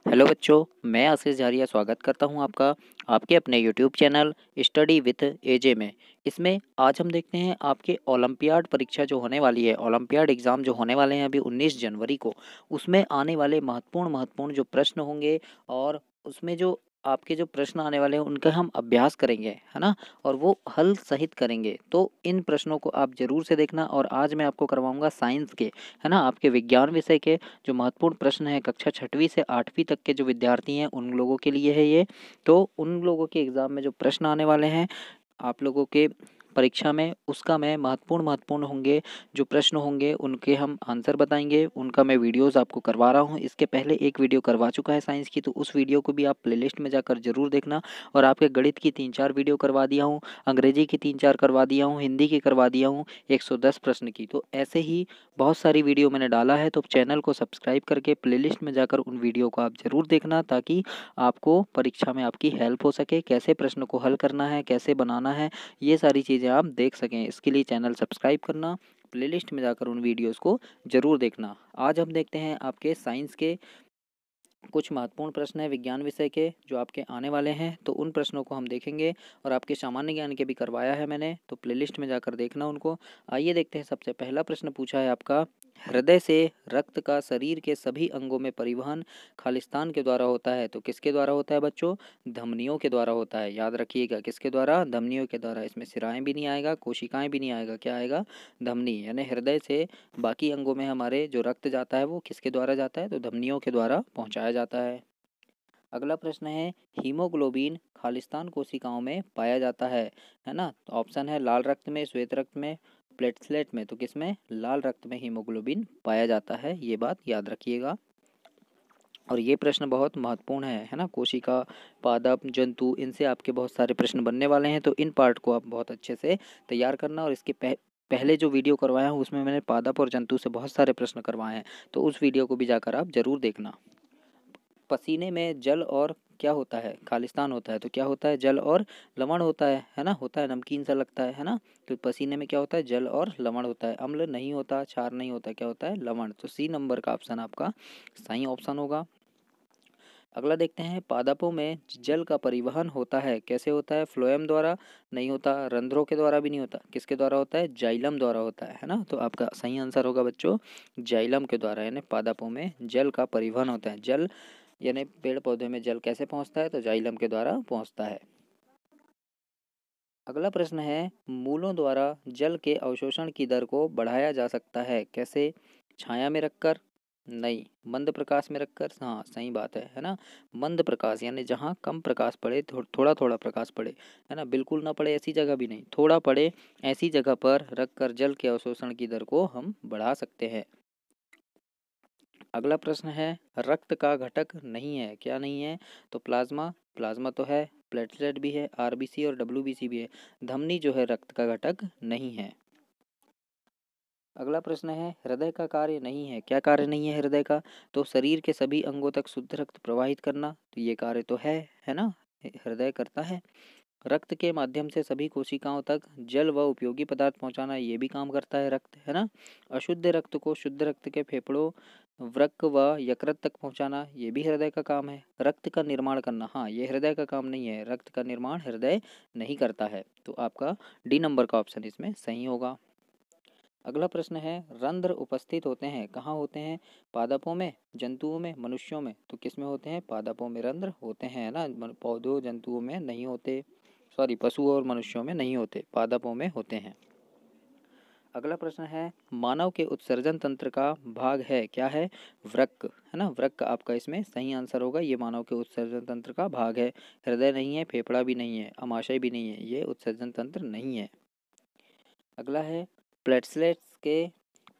Hello बच्चों, मैं आशीष झारिया स्वागत करता हूं आपका आपके अपने यूट्यूब चैनल स्टडी विथ एजे में। इसमें आज हम देखते हैं आपके ओलंपियाड परीक्षा जो होने वाली है, ओलंपियाड एग्ज़ाम जो होने वाले हैं अभी 19 जनवरी को, उसमें आने वाले महत्वपूर्ण महत्वपूर्ण जो प्रश्न होंगे और उसमें जो आपके जो प्रश्न आने वाले हैं उनका हम अभ्यास करेंगे, है ना। और वो हल सहित करेंगे। तो इन प्रश्नों को आप ज़रूर से देखना। और आज मैं आपको करवाऊंगा साइंस के, है ना, आपके विज्ञान विषय के जो महत्वपूर्ण प्रश्न हैं कक्षा 6वीं से 8वीं तक के जो विद्यार्थी हैं उन लोगों के लिए है ये। तो उन लोगों के एग्ज़ाम में जो प्रश्न आने वाले हैं आप लोगों के परीक्षा में, उसका मैं महत्वपूर्ण महत्वपूर्ण होंगे जो प्रश्न होंगे उनके हम आंसर बताएंगे। उनका मैं वीडियोस आपको करवा रहा हूँ। इसके पहले एक वीडियो करवा चुका है साइंस की, तो उस वीडियो को भी आप प्लेलिस्ट में जाकर ज़रूर देखना। और आपके गणित की 3-4 वीडियो करवा दिया हूँ, अंग्रेजी की 3-4 करवा दिया हूँ, हिंदी की करवा दिया हूँ, 110 प्रश्न की। तो ऐसे ही बहुत सारी वीडियो मैंने डाला है। तो चैनल को सब्सक्राइब करके प्लेलिस्ट में जाकर उन वीडियो को आप ज़रूर देखना, ताकि आपको परीक्षा में आपकी हेल्प हो सके। कैसे प्रश्न को हल करना है, कैसे बनाना है, ये सारी चीज़ें आप देख सकें। इसके लिए चैनल सब्सक्राइब करना, प्लेलिस्ट में जाकर उन वीडियोस को ज़रूर देखना। आज हम देखते हैं आपके साइंस के कुछ महत्वपूर्ण प्रश्न हैं विज्ञान विषय के जो आपके आने वाले हैं। तो उन प्रश्नों को हम देखेंगे। और आपके सामान्य ज्ञान के भी करवाया है मैंने, तो प्लेलिस्ट में जाकर देखना उनको। आइए देखते हैं। सबसे पहला प्रश्न पूछा है आपका, हृदय से रक्त का शरीर के सभी अंगों में परिवहन खालिस्तान के द्वारा होता है। तो किसके द्वारा होता है बच्चों? धमनियों के द्वारा होता है। याद रखिएगा, किसके द्वारा? धमनियों के द्वारा। इसमें सिराएं भी नहीं आएगा, कोशिकाएं भी नहीं आएगा, क्या आएगा? धमनी। यानी हृदय से बाकी अंगों में हमारे जो रक्त जाता है वो किसके द्वारा जाता है? तो धमनियों के द्वारा पहुंचाया जाता है। अगला प्रश्न है, हीमोग्लोबिन खालिस्तान कोशिकाओं में पाया जाता है ना। तो ऑप्शन है लाल रक्त में, श्वेत रक्त में, प्लेटलेट में। तो किसमें? लाल रक्त में हीमोग्लोबिन पाया जाता है। ये बात याद रखिएगा। और ये प्रश्न बहुत महत्वपूर्ण है ना। कोशिका, पादप, जंतु, इनसे आपके बहुत सारे प्रश्न बनने वाले हैं। तो इन पार्ट को आप बहुत अच्छे से तैयार करना। और इसके पहले जो वीडियो करवाया हूँ उसमें मैंने पादप और जंतु से बहुत सारे प्रश्न करवाए हैं, तो उस वीडियो को भी जाकर आप ज़रूर देखना। पसीने में जल और क्या होता है? खालिस्तान होता है। तो क्या होता है? जल और लवण होता है ना। होता है, नमकीन सा लगता है ना। तो पसीने में क्या होता है? जल और लवण होता है। अम्ल नहीं होता, क्षार नहीं होता, क्या होता है? लवण। तो सी नंबर का ऑप्शन आपका सही ऑप्शन होगा। अगला देखते हैं, पादपों में जल का परिवहन होता है, कैसे होता है? फ्लोएम द्वारा नहीं होता, रंध्रों के द्वारा भी नहीं होता, किसके द्वारा होता है? जाइलम द्वारा होता है ना। तो आपका सही आंसर होगा बच्चों जाइलम के द्वारा। यानी पादपों में जल का परिवहन होता है। जल यानी पेड़ पौधे में जल कैसे पहुंचता है? तो जाइलम के द्वारा पहुंचता है। अगला प्रश्न है, मूलों द्वारा जल के अवशोषण की दर को बढ़ाया जा सकता है, कैसे? छाया में रखकर? नहीं। मंद प्रकाश में रखकर? हाँ, सही बात है ना। मंद प्रकाश यानी जहाँ कम प्रकाश पड़े, थोड़ा थोड़ा प्रकाश पड़े, है ना। बिल्कुल ना पड़े ऐसी जगह भी नहीं, थोड़ा पड़े ऐसी जगह पर रखकर जल के अवशोषण की दर को हम बढ़ा सकते हैं। अगला प्रश्न है, रक्त का घटक नहीं है, क्या नहीं है? तो प्लाज्मा। प्लाज्मा तो है, प्लेटलेट भी है, आरबीसी और डब्ल्यूबीसी भी है। धमनी जो है रक्त का घटक नहीं है। अगला प्रश्न है, हृदय का कार्य नहीं है, क्या कार्य नहीं है हृदय का? तो शरीर के सभी अंगों तक शुद्ध रक्त प्रवाहित करना। तो ये कार्य तो है ना, हृदय करता है। रक्त के माध्यम से सभी कोशिकाओं तक जल व उपयोगी पदार्थ पहुंचाना, ये भी काम करता है रक्त, है ना। अशुद्ध रक्त को शुद्ध रक्त के फेफड़ों, वृक्क व यकृत तक पहुंचाना, ये भी हृदय का काम है। रक्त का निर्माण करना, हाँ, ये हृदय का काम नहीं है। रक्त का निर्माण हृदय नहीं करता है। तो आपका डी नंबर का ऑप्शन इसमें सही होगा। अगला प्रश्न है, रंध्र उपस्थित होते हैं, कहाँ होते हैं? पादपों में, जंतुओं में, मनुष्यों में। तो किस में होते हैं? पादपों में रंध्र होते हैं ना, पौधों जंतुओं में नहीं होते। सॉरी, पशुओं और मनुष्यों में नहीं होते, पादपों में होते हैं। अगला प्रश्न है, मानव के उत्सर्जन तंत्र का भाग है, क्या है? वृक्क, है ना। वृक्क आपका इसमें सही आंसर होगा। ये मानव के उत्सर्जन तंत्र का भाग है। हृदय नहीं है, फेफड़ा भी नहीं है, अमाशय भी नहीं है, ये उत्सर्जन तंत्र नहीं है। अगला है, प्लेटलेट्स के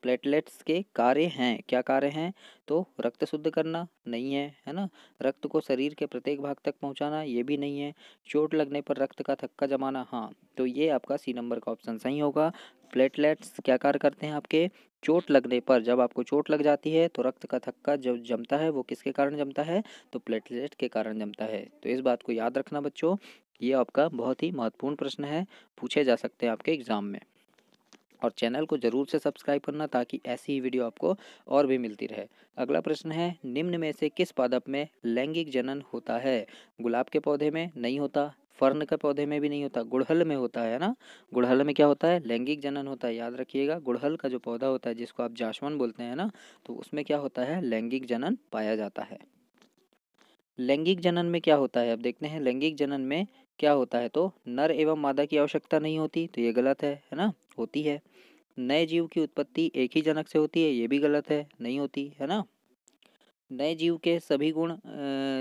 प्लेटलेट्स के कार्य हैं, क्या कार्य हैं? तो रक्त शुद्ध करना नहीं है, है ना। रक्त को शरीर के प्रत्येक भाग तक पहुंचाना, ये भी नहीं है। चोट लगने पर रक्त का थक्का जमाना, हाँ, तो ये आपका सी नंबर का ऑप्शन सही होगा। प्लेटलेट्स क्या कार्य करते हैं आपके? चोट लगने पर, जब आपको चोट लग जाती है तो रक्त का थक्का जो जमता है वो किसके कारण जमता है? तो प्लेटलेट के कारण जमता है। तो इस बात को याद रखना बच्चों, ये आपका बहुत ही महत्वपूर्ण प्रश्न है, पूछे जा सकते हैं आपके एग्जाम में। और चैनल को ज़रूर से सब्सक्राइब करना ताकि ऐसी ही वीडियो आपको और भी मिलती रहे। अगला प्रश्न है, निम्न में से किस पादप में लैंगिक जनन होता है? गुलाब के पौधे में नहीं होता, फर्न के पौधे में भी नहीं होता, गुड़हल में होता है ना। गुड़हल में क्या होता है? लैंगिक जनन होता है। याद रखिएगा, गुड़हल का जो पौधा होता है जिसको आप जासवन बोलते हैं ना, तो उसमें क्या होता है? लैंगिक जनन पाया जाता है। लैंगिक जनन में क्या होता है? अब देखते हैं लैंगिक जनन में क्या होता है। तो नर एवं मादा की आवश्यकता नहीं होती, तो ये गलत है ना। होती है। नए जीव की उत्पत्ति एक ही जनक से होती है, ये भी गलत है, नहीं होती है ना। नए जीव के सभी गुण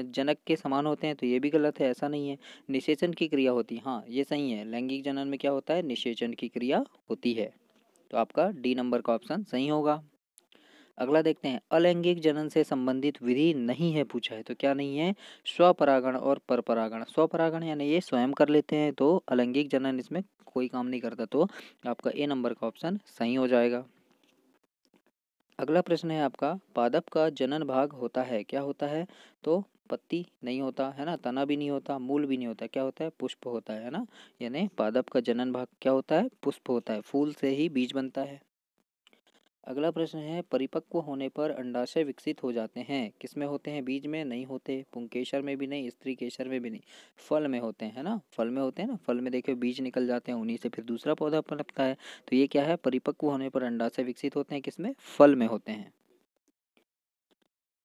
जनक के समान होते हैं, तो ये भी गलत है, ऐसा नहीं है। निषेचन की क्रिया होती है, हाँ ये सही है। लैंगिक जनन में क्या होता है? निषेचन की क्रिया होती है। तो आपका डी नंबर का ऑप्शन सही होगा। अगला देखते हैं, अलैंगिक जनन से संबंधित विधि नहीं है पूछा है, तो क्या नहीं है? स्वपरागण और परपरागण। स्वपरागण यानी ये स्वयं कर लेते हैं, तो अलैंगिक जनन इसमें कोई काम नहीं करता, तो आपका ए नंबर का ऑप्शन सही हो जाएगा। अगला प्रश्न है आपका, पादप का जनन भाग होता है, क्या होता है? तो पत्ती नहीं होता है ना, तना भी नहीं होता, मूल भी नहीं होता, क्या होता है? पुष्प होता है ना। यानी पादप का जनन भाग क्या होता है? पुष्प होता है, फूल से ही बीज बनता है। अगला प्रश्न है, परिपक्व होने पर अंडाशय विकसित हो जाते हैं, किसमें होते हैं? बीज में नहीं होते, पुंकेसर में भी नहीं, स्त्री केसर में भी नहीं, फल में होते हैं ना। फल में होते हैं ना, फल में देखिए बीज निकल जाते हैं, उन्हीं से फिर दूसरा पौधा पनपता है। तो ये क्या है? परिपक्व होने पर अंडाशय विकसित होते हैं, किसमें? फल में होते हैं।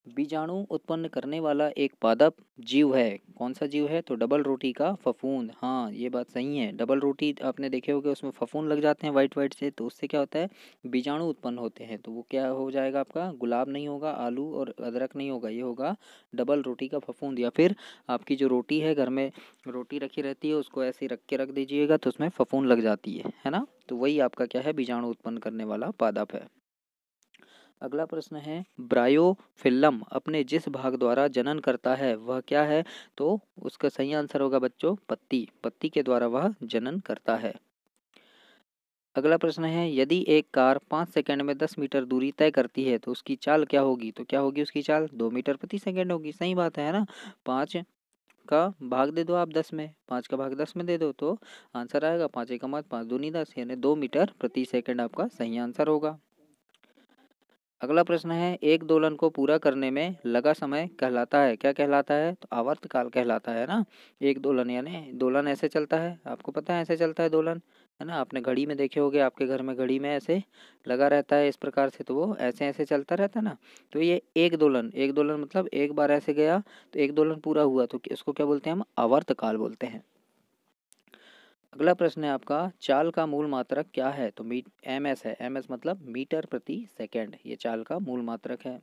बीजाणु उत्पन्न करने वाला एक पादप जीव है, कौन सा जीव है? तो डबल रोटी का फफूंद। हाँ ये बात सही है, डबल रोटी आपने देखे होगे, उसमें फफूंद लग जाते हैं वाइट वाइट से, तो उससे क्या होता है? बीजाणु उत्पन्न होते हैं। तो वो क्या हो जाएगा आपका? गुलाब नहीं होगा, आलू और अदरक नहीं होगा, ये होगा डबल रोटी का फफूंद। या फिर आपकी जो रोटी है, घर में रोटी रखी रहती है, उसको ऐसे रख के रख दीजिएगा तो उसमें फफूंद लग जाती है ना। तो वही आपका क्या है? बीजाणु उत्पन्न करने वाला पादप है। अगला प्रश्न है, ब्रायोफिल्लम अपने जिस भाग द्वारा जनन करता है वह क्या है? तो उसका सही आंसर होगा बच्चों पत्ती। पत्ती के द्वारा वह जनन करता है। अगला प्रश्न है, यदि एक कार 5 सेकंड में 10 मीटर दूरी तय करती है तो उसकी चाल क्या होगी? तो क्या होगी उसकी चाल? 2 मीटर प्रति सेकंड होगी। सही बात है ना। 5 का भाग दे दो आप 10 में, 5 का भाग 10 में दे दो तो आंसर आएगा 5 एकम 5, 5 दूनी 10, यानी 2 मीटर प्रति सेकंड आपका सही आंसर होगा। अगला प्रश्न है, एक दोलन को पूरा करने में लगा समय कहलाता है, क्या कहलाता है? तो आवर्तकाल कहलाता है ना। एक दोलन यानी दोलन ऐसे चलता है, आपको पता है ऐसे चलता है दोलन, है ना। आपने घड़ी में देखे होगे, आपके घर में घड़ी में ऐसे लगा रहता है इस प्रकार से, तो वो ऐसे ऐसे चलता रहता है ना। तो ये एक दोलन, एक दोलन मतलब एक बार ऐसे गया तो एक दोलन पूरा हुआ, तो इसको क्या बोलते हैं? हम आवर्तकाल बोलते हैं। अगला प्रश्न है आपका, चाल का मूल मात्रक क्या है? तो एम एस है, एम एस मतलब मीटर प्रति सेकंड, ये चाल का मूल मात्रक है।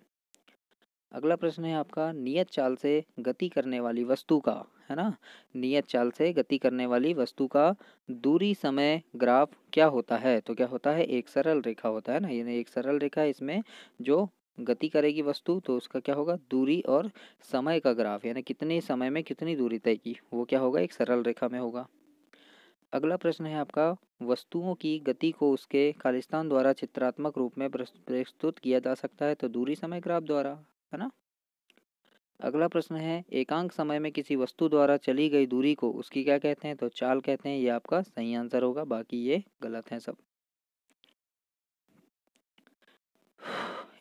अगला प्रश्न है आपका, नियत चाल से गति करने वाली वस्तु का, है ना, नियत चाल से गति करने वाली वस्तु का दूरी समय ग्राफ क्या होता है? तो क्या होता है? एक सरल रेखा होता है ना, यानी एक सरल रेखा है, इसमें जो गति करेगी वस्तु तो उसका क्या होगा? दूरी और समय का ग्राफ, यानी कितने समय में कितनी दूरी तय की, वो क्या होगा? एक सरल रेखा में होगा। अगला प्रश्न है आपका, वस्तुओं की गति को उसके खालिस्तान द्वारा चित्रात्मक रूप में प्रस्तुत किया जा सकता है, तो दूरी समय ग्राफ द्वारा, है ना। अगला प्रश्न है, एकांक समय में किसी वस्तु द्वारा चली गई दूरी को उसकी क्या कहते हैं? तो चाल कहते हैं, ये आपका सही आंसर होगा, बाकी ये गलत है सब।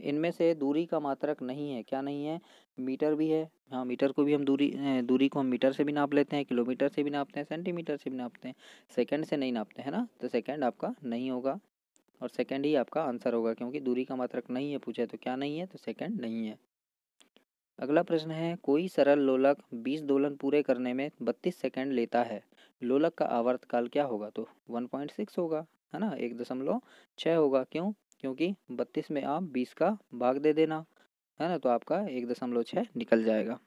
इनमें से दूरी का मात्रक नहीं है, क्या नहीं है? मीटर भी है, हाँ मीटर को भी हम दूरी को हम मीटर से भी नाप लेते हैं, किलोमीटर से भी नापते हैं, सेंटीमीटर से भी नापते हैं, सेकंड से नहीं नापते हैं ना, तो सेकंड आपका नहीं होगा और सेकंड ही आपका आंसर होगा, क्योंकि दूरी का मात्रक नहीं है पूछा है, तो क्या नहीं है? तो सेकंड नहीं है। अगला प्रश्न है, कोई सरल लोलक 20 दोलन पूरे करने में 32 सेकंड लेता है, लोलक का आवर्तकाल क्या होगा? तो 1.6 होगा, है ना, 1.6 होगा। क्यों? क्योंकि 32 में आप 20 का भाग दे देना, है ना, तो आपका 1.6 निकल जाएगा।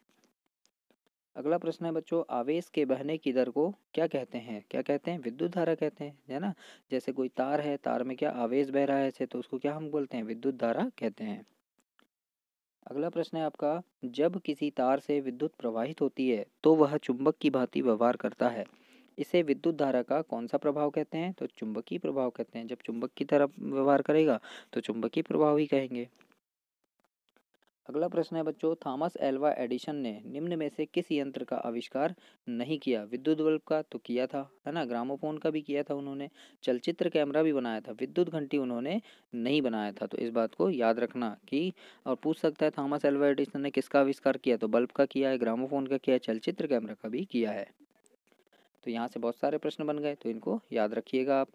अगला प्रश्न है बच्चों, आवेश के बहने की दर को क्या कहते हैं? क्या कहते हैं? विद्युत धारा कहते हैं, है ना। जैसे कोई तार है, तार में क्या आवेश बह रहा है ऐसे, तो उसको क्या हम बोलते हैं? विद्युत धारा कहते हैं। अगला प्रश्न है आपका, जब किसी तार से विद्युत प्रवाहित होती है तो वह चुंबक की भांति व्यवहार करता है, इसे विद्युत धारा का कौन सा प्रभाव कहते हैं? तो चुंबकीय प्रभाव कहते हैं। जब चुंबक की तरफ व्यवहार करेगा तो चुंबकीय प्रभाव ही कहेंगे। अगला प्रश्न है बच्चों, थॉमस एल्वा एडिसन ने निम्न में से किस यंत्र का आविष्कार नहीं किया? विद्युत बल्ब का तो किया था, है ना, ग्रामोफोन का भी किया था उन्होंने, चलचित्र कैमरा भी बनाया था, विद्युत घंटी उन्होंने नहीं बनाया था। तो इस बात को याद रखना कि और पूछ सकता है थॉमस एल्वा एडिसन ने किसका आविष्कार किया? तो बल्ब का किया है, ग्रामोफोन का किया है, चलचित्र कैमरा का भी किया है। तो यहाँ से बहुत सारे प्रश्न बन गए, तो इनको याद रखिएगा आप।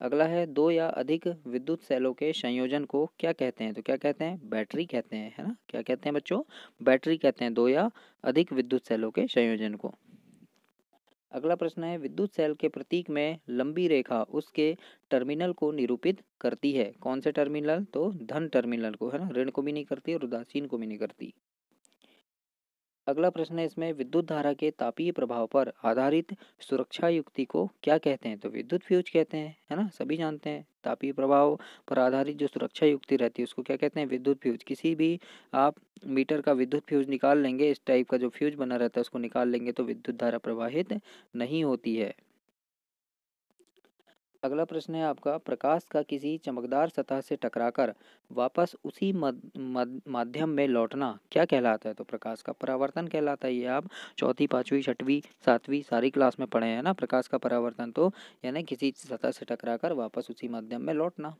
अगला है, दो या अधिक विद्युत सेलों के संयोजन को क्या कहते हैं? तो क्या कहते हैं? बैटरी कहते हैं, है ना। क्या कहते हैं बच्चों? बैटरी कहते हैं दो या अधिक विद्युत सेलों के संयोजन को। अगला प्रश्न है, विद्युत सेल के प्रतीक में लंबी रेखा उसके टर्मिनल को निरूपित करती है। कौन से टर्मिनल? तो धन टर्मिनल को, है ना, ऋण को भी नहीं करती और उदासीन को भी नहीं करती। अगला प्रश्न है इसमें, विद्युत धारा के तापीय प्रभाव पर आधारित सुरक्षा युक्ति को क्या कहते हैं? तो विद्युत फ्यूज कहते हैं, है ना, सभी जानते हैं। तापीय प्रभाव पर आधारित जो सुरक्षा युक्ति रहती है उसको क्या कहते हैं? विद्युत फ्यूज। किसी भी आप मीटर का विद्युत फ्यूज निकाल लेंगे, इस टाइप का जो फ्यूज बना रहता है उसको निकाल लेंगे तो विद्युत धारा प्रवाहित नहीं होती है। अगला प्रश्न है आपका, प्रकाश का किसी चमकदार सतह से टकराकर वापस उसी माध्यम में लौटना क्या कहलाता है? तो प्रकाश का परावर्तन कहलाता है। ये आप चौथी, पांचवी, छठवीं, सातवीं सारी क्लास में पढ़े हैं ना, प्रकाश का परावर्तन। तो यानी किसी सतह से टकराकर वापस उसी माध्यम में लौटना।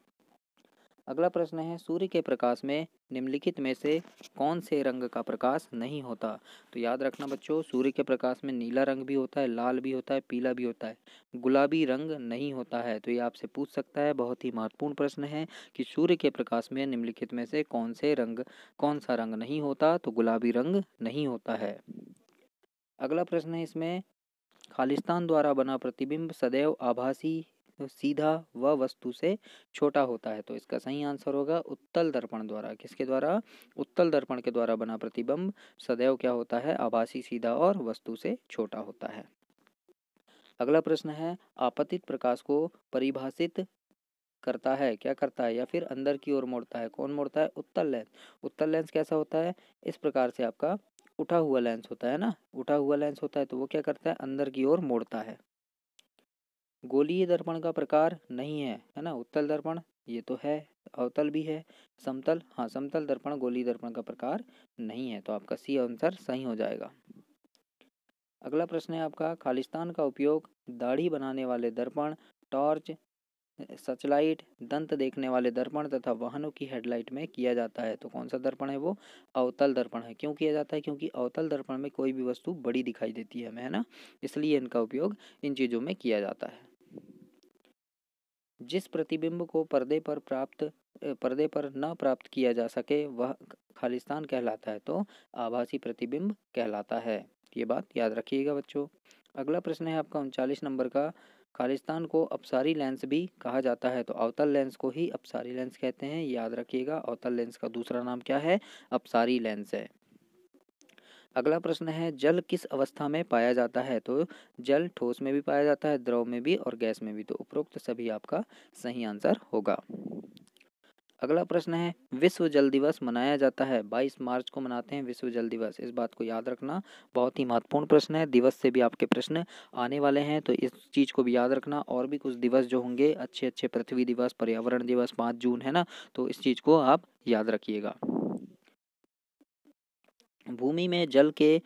अगला प्रश्न है, सूर्य के प्रकाश में निम्नलिखित में से कौन से रंग का प्रकाश नहीं होता? तो याद रखना बच्चों, सूर्य के प्रकाश में नीला रंग भी होता है, लाल भी होता है, पीला भी होता है, गुलाबी रंग नहीं होता है। तो ये आपसे पूछ सकता है, बहुत ही महत्वपूर्ण प्रश्न है कि सूर्य के प्रकाश में निम्नलिखित में से कौन सा रंग नहीं होता? तो गुलाबी रंग नहीं होता है। अगला प्रश्न है इसमें, खालिस्तान द्वारा बना प्रतिबिंब सदैव आभासी, सीधा व वस्तु से छोटा होता है। तो इसका सही आंसर होगा उत्तल दर्पण द्वारा। किसके द्वारा? उत्तल दर्पण के द्वारा बना प्रतिबिंब सदैव क्या होता है? आभासी, सीधा और वस्तु से छोटा होता है। अगला प्रश्न है, आपतित प्रकाश को परिभाषित करता है, क्या करता है? या फिर अंदर की ओर मोड़ता है। कौन मोड़ता है? उत्तल लेंस। उत्तल लेंस कैसा होता है? इस प्रकार से आपका उठा हुआ लेंस होता है ना, उठा हुआ लेंस होता है, तो वो क्या करता है? अंदर की ओर मोड़ता है। गोलीय दर्पण का प्रकार नहीं है ना, उत्तल दर्पण ये तो है, अवतल भी है, समतल, हाँ समतल दर्पण गोलीय दर्पण का प्रकार नहीं है। तो आपका सी आंसर सही हो जाएगा। अगला प्रश्न है आपका, खालिस्तान का उपयोग दाढ़ी बनाने वाले दर्पण, टॉर्च, सचलाइट, दंत देखने वाले दर्पण तथा वाहनों की हेडलाइट में किया जाता है। तो कौन सा दर्पण है? वो अवतल दर्पण है। क्यों किया जाता है? क्योंकि अवतल दर्पण में कोई भी वस्तु बड़ी दिखाई देती है हमें, है ना, इसलिए इनका उपयोग इन चीज़ों में किया जाता है। जिस प्रतिबिंब को पर्दे पर न प्राप्त किया जा सके वह खालिस्तान कहलाता है। तो आभासी प्रतिबिंब कहलाता है। ये बात याद रखिएगा बच्चों। अगला प्रश्न है आपका 39 नंबर का, खालिस्तान को अपसारी लेंस भी कहा जाता है। तो अवतल लेंस को ही अपसारी लेंस कहते हैं, याद रखिएगा। अवतल लेंस का दूसरा नाम क्या है? अपसारी लेंस है। अगला प्रश्न है, जल किस अवस्था में पाया जाता है? तो जल ठोस में भी पाया जाता है, द्रव में भी और गैस में भी। तो उपरोक्त सभी आपका सही आंसर होगा। अगला प्रश्न है, विश्व जल दिवस मनाया जाता है, 22 मार्च को मनाते हैं विश्व जल दिवस। इस बात को याद रखना, बहुत ही महत्वपूर्ण प्रश्न है। दिवस से भी आपके प्रश्न आने वाले हैं, तो इस चीज़ को भी याद रखना। और भी कुछ दिवस जो होंगे अच्छे अच्छे, पृथ्वी दिवस, पर्यावरण दिवस 5 जून, है ना, तो इस चीज़ को आप याद रखिएगा। भूमि में जल के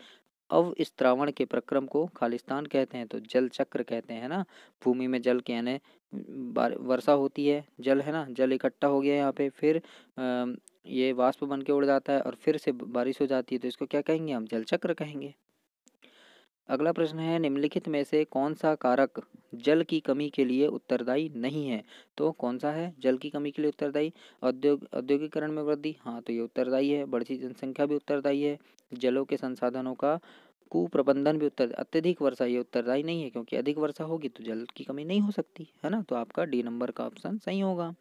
अवस्त्रावण के प्रक्रम को खालिस्तान कहते हैं। तो जल चक्र कहते हैं ना। भूमि में जल के यानी वर्षा होती है, जल, है ना, जल इकट्ठा हो गया यहाँ पे, फिर ये वाष्प बन के उड़ जाता है और फिर से बारिश हो जाती है, तो इसको क्या कहेंगे? हम जल चक्र कहेंगे। अगला प्रश्न है, निम्नलिखित में से कौन सा कारक जल की कमी के लिए उत्तरदायी नहीं है? तो कौन सा है जल की कमी के लिए उत्तरदायी? औद्योगिकरण में वृद्धि, हाँ तो ये उत्तरदायी है। बढ़ती जनसंख्या भी उत्तरदायी है। जलों के संसाधनों का कुप्रबंधन भी उत्तर। अत्यधिक वर्षा ये उत्तरदायी नहीं है, क्योंकि अधिक वर्षा होगी तो जल की कमी नहीं हो सकती, है ना। तो आपका डी नंबर का ऑप्शन सही होगा।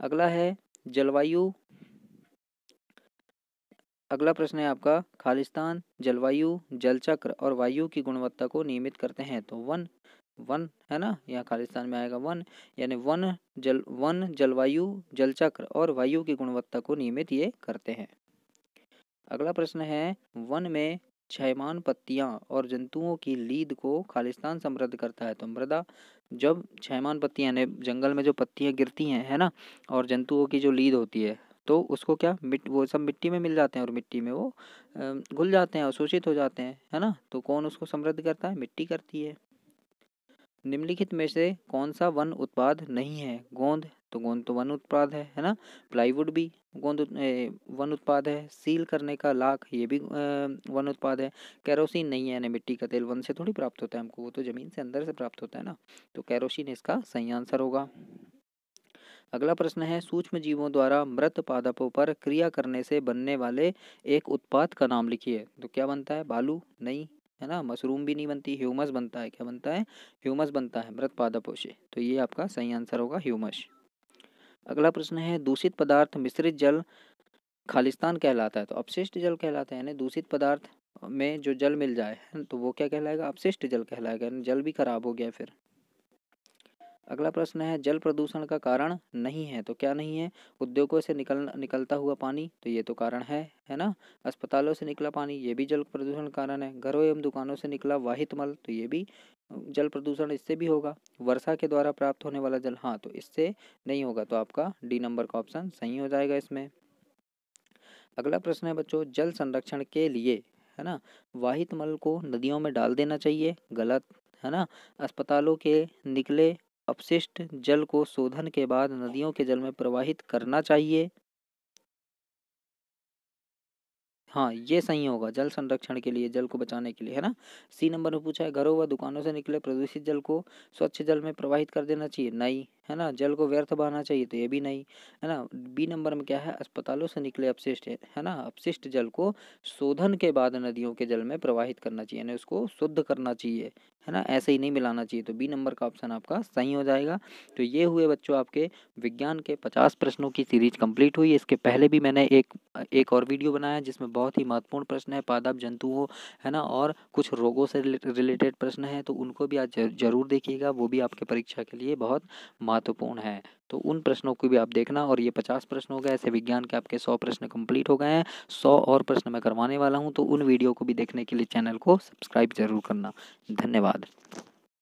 अगला है जलवायु। अगला प्रश्न है आपका, खालिस्तान जलवायु, जल चक्र और वायु की गुणवत्ता को नियमित करते हैं। तो वन, वन है ना, यहाँ खालिस्तान में आएगा वन, यानी वन जलवायु, जल चक्र और वायु की गुणवत्ता को नियमित ये करते हैं। अगला प्रश्न है, वन में क्षयमान पत्तियां और जंतुओं की लीद को खालिस्तान समृद्ध करता है। तो मृदा, जब क्षयमान पत्तियां यानी जंगल में जो पत्तियां गिरती हैं, है ना, और जंतुओं की जो लीद होती है, तो उसको क्या वो सब मिट्टी में मिल जाते हैं और मिट्टी में वो घुल जाते हैं, अवशोषित हो जाते हैं, है ना। तो कौन उसको समृद्ध करता है? मिट्टी करती है। निम्नलिखित में से कौन सा वन उत्पाद नहीं है? गोंद, तो गोंद तो वन उत्पाद है ना। प्लाईवुड भी वन उत्पाद है। सील करने का लाख, ये भी वन उत्पाद है। केरोसिन नहीं है, यानी मिट्टी का तेल वन से थोड़ी प्राप्त होता है हमको, वो तो जमीन से अंदर से प्राप्त होता है ना। तो केरोसिन इसका सही आंसर होगा। अगला प्रश्न है, सूक्ष्म जीवों द्वारा मृत पादपों पर क्रिया करने से बनने वाले एक उत्पाद का नाम लिखिए। तो क्या बनता है? बालू नहीं, है ना। मशरूम भी नहीं बनती, ह्यूमस बनता है। क्या बनता है? ह्यूमस बनता है मृत पादपों से। तो ये आपका सही आंसर होगा, ह्यूमस। अगला प्रश्न है, दूषित पदार्थ मिश्रित जल खालिस्तान कहलाता है। तो अपशिष्ट जल कहलाता है, यानी दूषित पदार्थ में जो जल मिल जाए तो वो क्या कहलाएगा? अपशिष्ट जल कहलाएगा, यानी जल भी खराब हो गया फिर। अगला प्रश्न है, जल प्रदूषण का कारण नहीं है। तो क्या नहीं है? उद्योगों से निकलता हुआ पानी, तो ये तो कारण है ना। अस्पतालों से निकला पानी, ये भी जल प्रदूषण का कारण है। घरों एवं दुकानों से निकला वाहित मल, तो ये भी जल प्रदूषण इससे भी होगा। वर्षा के द्वारा प्राप्त होने वाला जल, हाँ, तो इससे नहीं होगा। तो आपका डी नंबर का ऑप्शन सही हो जाएगा इसमें। अगला प्रश्न है बच्चों, जल संरक्षण के लिए, है ना, वाहित मल को नदियों में डाल देना चाहिए। गलत, है ना। अस्पतालों के निकले अपशिष्ट जल को शोधन के बाद नदियों के जल में प्रवाहित करना चाहिए। हाँ, ये सही होगा, जल संरक्षण के लिए, जल को बचाने के लिए, है ना। सी नंबर में पूछा है, घरों व दुकानों से निकले प्रदूषित जल को स्वच्छ जल में प्रवाहित कर देना चाहिए। नहीं, है ना। जल को व्यर्थ बहाना चाहिए, तो ये भी नहीं, है ना। बी नंबर में क्या है? अस्पतालों से निकले अपशिष्ट, है ना, अपशिष्ट जल को शोधन के बाद नदियों के जल में प्रवाहित करना चाहिए, यानी उसको शुद्ध करना चाहिए, है ना। ऐसे ही नहीं मिलाना चाहिए। तो बी नंबर का ऑप्शन आपका सही हो जाएगा। तो ये हुए बच्चों आपके विज्ञान के 50 प्रश्नों की सीरीज कंप्लीट हुई। इसके पहले भी मैंने एक और वीडियो बनाया जिसमें बहुत ही महत्वपूर्ण प्रश्न है पादप जंतुओं, है ना, और कुछ रोगों से रिलेटेड प्रश्न है, तो उनको भी आज जरूर देखिएगा, वो भी आपके परीक्षा के लिए बहुत महत्वपूर्ण है। तो उन प्रश्नों को भी आप देखना। और ये 50 प्रश्न हो गए, ऐसे विज्ञान के आपके 100 प्रश्न कंप्लीट हो गए हैं। 100 और प्रश्न मैं करवाने वाला हूँ, तो उन वीडियो को भी देखने के लिए चैनल को सब्सक्राइब जरूर करना। धन्यवाद।